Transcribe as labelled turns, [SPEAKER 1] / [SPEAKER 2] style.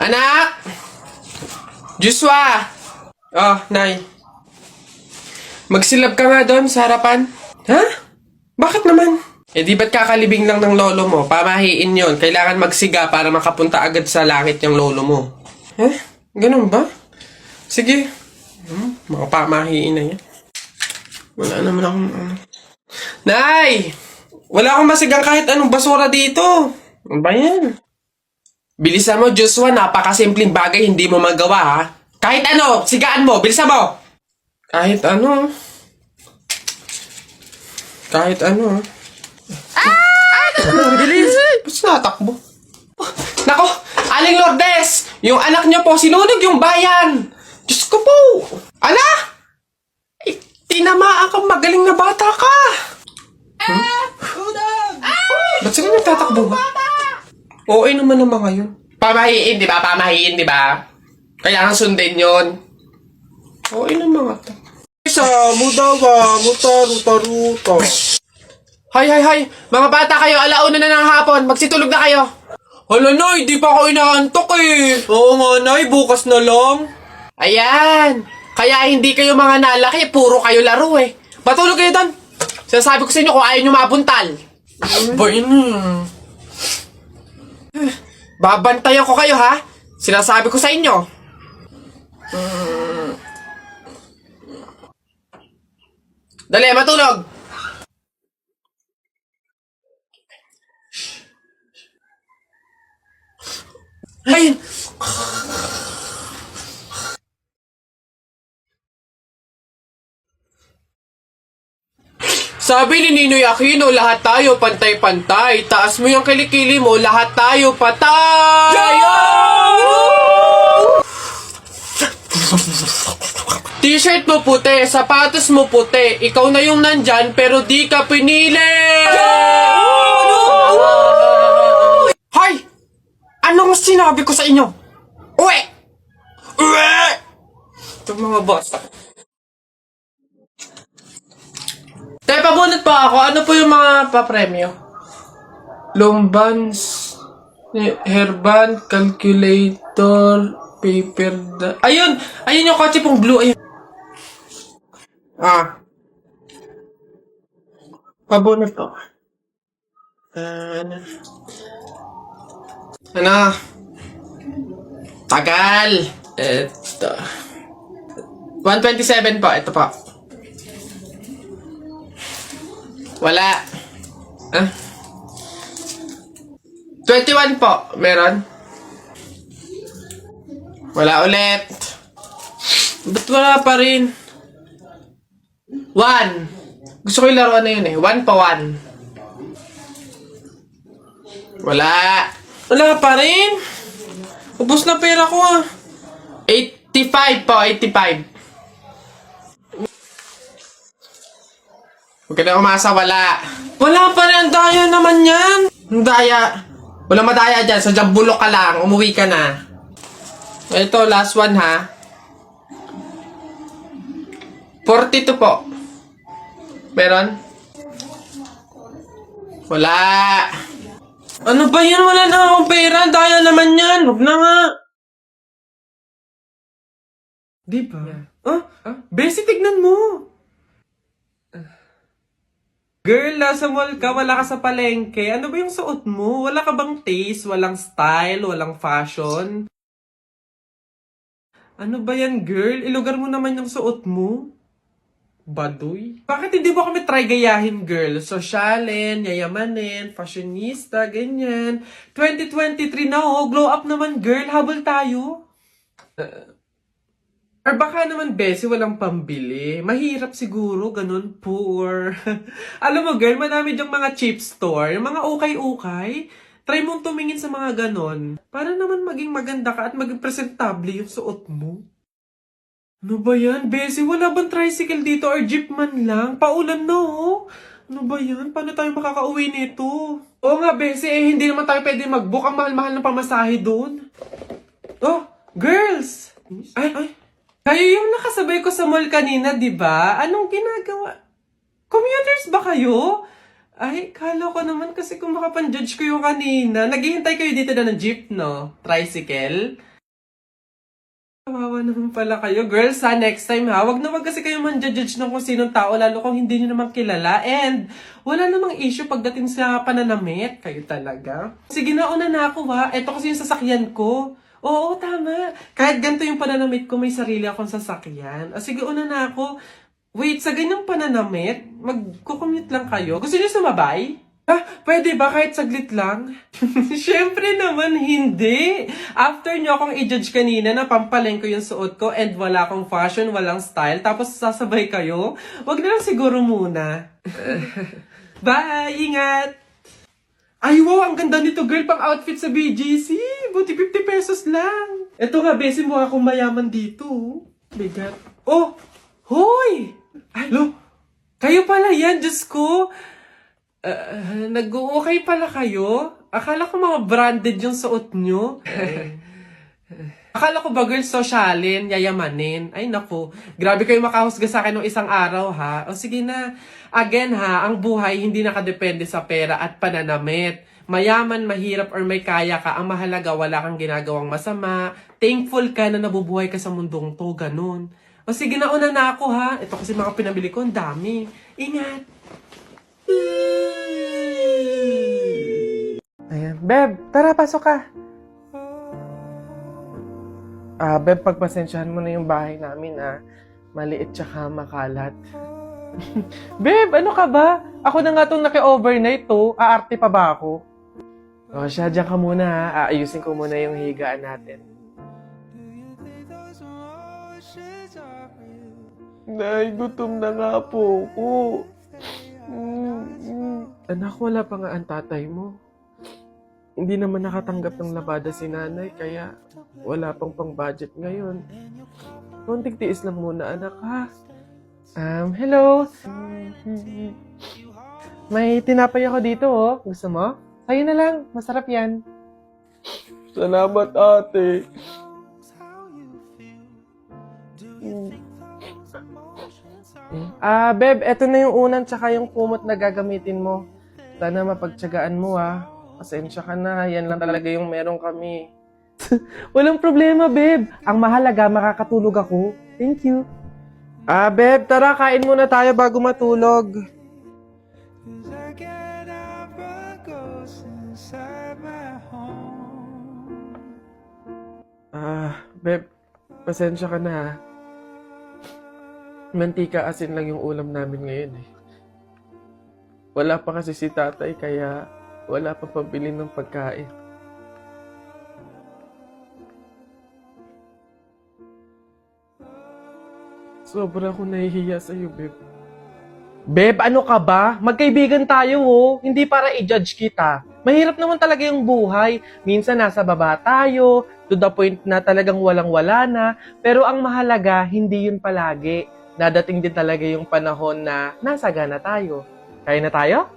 [SPEAKER 1] Anak! Joshua! Oh, Nay. Magsilab ka nga doon sa harapan. Ha? Bakit naman? Eh di ba't kakalibing lang ng lolo mo? Pamahiin yon. Kailangan magsiga para makapunta agad sa langit yung lolo mo. Eh? Ganun ba? Sige. Mga pamahiin na yan. Wala naman akong... Nay! Wala akong masigang kahit anong basura dito. Ano ba yan? Bilisan mo, Joshua. Napakasimpleng bagay hindi mo magawa, ha? Kahit ano, sigaan mo. Bilisan mo. Kahit ano. Kahit ano, ha? Bilis! Ba't natakbo? Nako! Aling Lourdes! Yung anak niyo po, sinunog yung bayan! Diyos ko po! Ala! Eh, tinamaan kang magaling na bata ka! Ba't sila nagtatakbo ba? Okay naman naman ngayon. Pamahiin, di ba? Pamahiin, di ba? Kailangan sundin yun. Okay naman nga to. Isa, mudawa, ruta. Hay! Mga bata kayo, alauna na ng hapon. Magsitulog na kayo. Hala, Nay, di pa ako inaantok eh. Oo nga, Nay, bukas na lang. Ayan. Kaya hindi kayo mga nalaki, puro kayo laro eh. Patulog kayo doon. Sinasabi ko sa inyo kung ayaw nyo mabuntal. Ba yun? Babantayan ko kayo, ha? Sinasabi ko sa inyo. Dali, matulog. Ayun! Sabi ni Ninoy Aquino, lahat tayo pantay-pantay. Taas mo yung kilikili mo, lahat tayo patay! T-shirt mo puti, sapatos mo puti. Ikaw na yung nandyan, pero di ka pinili! Hoy! Anong sinabi ko sa inyo? Uwe! Itong mga boss. Tayo, pabunot pa ako. Ano po yung mga papremyo? Lombans, hairband, calculator, paper... Ayun! Ayun yung kotse pong blue. Ayun. Pabunot ko. Ano? Tagal! Ito. 127 po. Ito po. Wala. 21 po. Meron? Wala ulit. Ba't wala pa rin? 1. Gusto ko yung laruan na yun eh. 1 pa 1. Wala. Wala pa rin. Ubus na pera ko ah. 85 po. 85. Huwag ka na umasa, wala. Wala pa rin, ang daya naman yan. Ang daya. Walang madaya dyan, sa bulok ka lang, umuwi ka na. Ito, last one ha. 42 po. Meron? Wala. Ano ba yan? Wala na akong pera, daya naman yan. Huwag na nga. Di ba? Besi, tignan mo. Girl, nasa mall ka, wala ka sa palengke. Ano ba yung suot mo? Wala ka bang taste? Walang style? Walang fashion? Ano ba yan, girl? Ilugar mo naman yung suot mo. Baduy? Bakit hindi mo kami try gayahin, girl? Sosyalin, yayamanin, fashionista, ganyan. 2023 na oh, glow up naman, girl. Habol tayo. Or baka naman, Bessie, walang pambili. Mahirap siguro, ganun, poor. Alam mo, girl, madami dyang mga cheap store, yung mga ukay-ukay. Try mong tumingin sa mga ganon. Para naman maging maganda ka at maging presentable yung suot mo. Ano ba yan, Bessie? Wala bang tricycle dito or jeep man lang? Paulan na, oh. Ano ba yan? Paano tayo makakauwi nito? Oo nga, Bessie, eh, hindi naman tayo pwede mag-book. Ang mahal-mahal ng pamasahe doon. Oh, girls! Ay. Kayo yung nakasabay ko sa mall kanina, di ba? Anong ginagawa? Commuters ba kayo? Ay, kala ko naman kasi kung makapan-judge ko yung kanina. Naghihintay kayo dito na ng jeep, no? Tricycle? Kawawa naman pala kayo. Girls, ha, next time ha, wag na wag kasi kayo man-judge ng kung sinong tao, lalo kung hindi nyo naman kilala. And wala namang issue pagdating sa pananamit. Kayo talaga. Sige, nauna na ako ha. Ito kasi yung sasakyan ko. Oo, tama. Kahit ganito yung pananamit ko, may sarili akong sasakyan. O sige, una na ako. Wait, sa ganyang pananamit, magkukommute lang kayo. Gusto nyo sumabay? Ah, pwede ba kahit saglit lang? Siyempre naman hindi. After nyo akong i-judge kanina na pampaleng ko yung suot ko and wala akong fashion, walang style, tapos sasabay kayo, wag na lang siguro muna. Bye! Ingat! Ay, wow! Ang ganda nito, girl, pang outfit sa BGC. Buti 50 pesos lang. Eto nga, besi, mukha akong mayaman dito. Bigat. Oh! Hoy! Hello? Kayo pala yan, Diyos ko. Nag-okay pala kayo? Akala ko mga branded yung suot nyo. Akala ko ba, girl, sosyalin, yayamanin. Ay, naku. Grabe kayo makahusga sa akin ng isang araw, ha? O sige na. Again, ha, ang buhay hindi nakadepende sa pera at pananamit. Mayaman, mahirap, or may kaya ka, ang mahalaga, wala kang ginagawang masama. Thankful ka na nabubuhay ka sa mundong to, ganun. O sige na, una na ako, ha? Ito kasi mga pinabili ko, ang dami. Ingat!
[SPEAKER 2] Ayan. Beb, tara, pasok ka. Beb, pagpasensyahan mo na yung bahay namin, maliit tsaka makalat. Beb, ano ka ba? Ako na nga itong naki-overnight to. Aarte pa ba ako? O siya, dyan ka muna ha. Aayusin ko muna yung higaan natin. Nay, gutom na nga po ako. Anak, wala pa nga ang tatay mo. Hindi naman nakatanggap ng labada si nanay, kaya wala pang pang-budget ngayon. Konting tiis lang muna, anak, ha? Hello? May tinapay ako dito, oh. Gusto mo? Sa'yo na lang. Masarap yan. Salamat, ate. Beb, eto na yung unan tsaka yung kumot na gagamitin mo. Sana mapagtyagaan mo, Pasensya ka na. Yan lang talaga yung meron kami. Walang problema, Beb. Ang mahalaga, makakatulog ako. Thank you. Beb, tara, kain muna tayo bago matulog. Beb, pasensya ka na, Mantika asin lang yung ulam namin ngayon, Wala pa kasi si tatay, kaya wala pa pambili ng pagkain. Sobra akong nahihiya sa'yo, Beb. Beb, ano ka ba? Magkaibigan tayo, Hindi para i-judge kita. Mahirap naman talaga yung buhay. Minsan nasa baba tayo, to the point na talagang walang-wala na. Pero ang mahalaga, hindi yun palagi. Dadating din talaga yung panahon na nasagana tayo. Kaya na tayo?